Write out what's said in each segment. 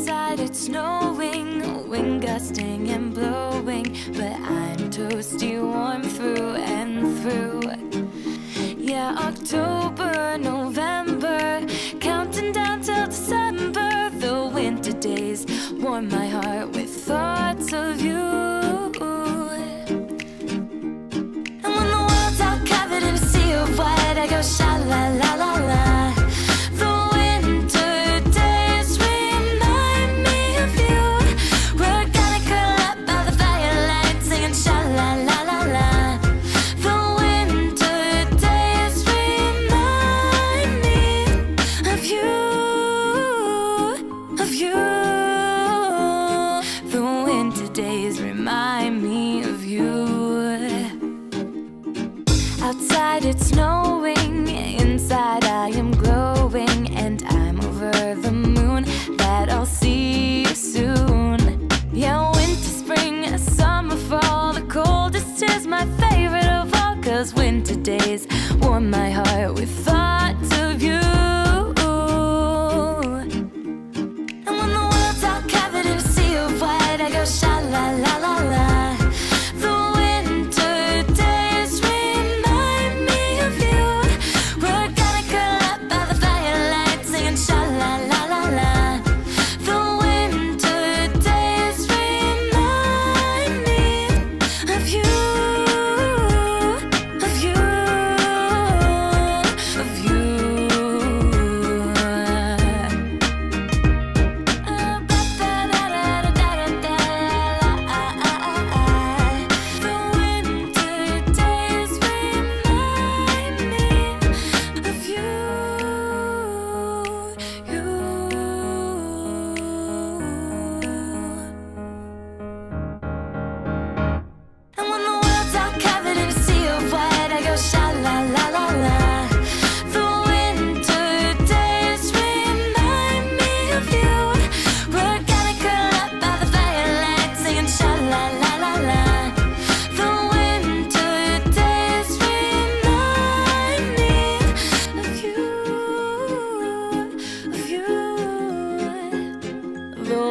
Outside it's snowing, wind gusting and blowing, but I'm toasty warm through and through. Yeah, October, November, counting down till December. The winter days warm my heart with thoughts of you. And when the world's all covered in a sea of white, I go sha-la-la-la-la. Outside it's snowing, inside I am glowing, and I'm over the moon that I'll see you soon. Yeah, winter, spring, summer, fall, the coldest is my favorite of all, 'cause winter days warm my heart with thoughts of you. And when the world's all covered in a sea of white, I go sha-la-la-la-la.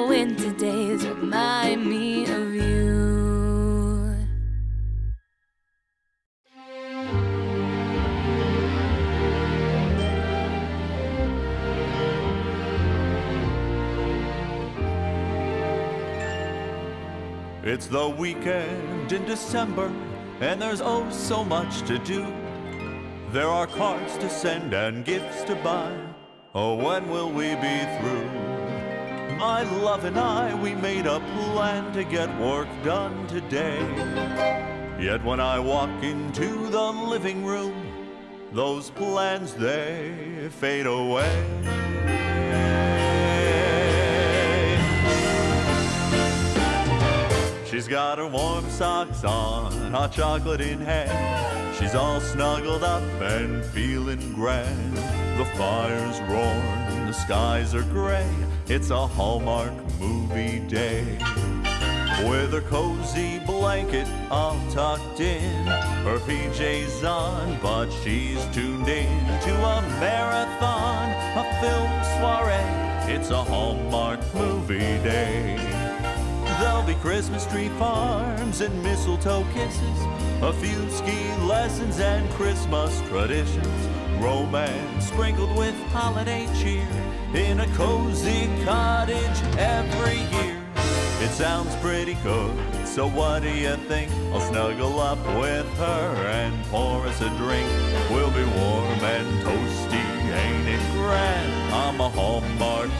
Winter days remind me of you. It's the weekend in December, and there's oh so much to do. There are cards to send and gifts to buy. Oh, when will we be through? My love and I, we made a plan to get work done today. Yet when I walk into the living room, those plans, they fade away. She's got her warm socks on, hot chocolate in hand. She's all snuggled up and feeling grand. The fire's roaring, the skies are gray. It's a Hallmark movie day. With her cozy blanket all tucked in, her PJs on, but she's tuned in to a marathon, a film soiree. It's a Hallmark movie day. There'll be Christmas tree farms and mistletoe kisses, a few ski lessons and Christmas traditions, romance sprinkled with holiday cheer in a cozy cottage every year. It sounds pretty good, so what do you think? I'll snuggle up with her and pour us a drink. We'll be warm and toasty, ain't it grand? I'm a Hallmark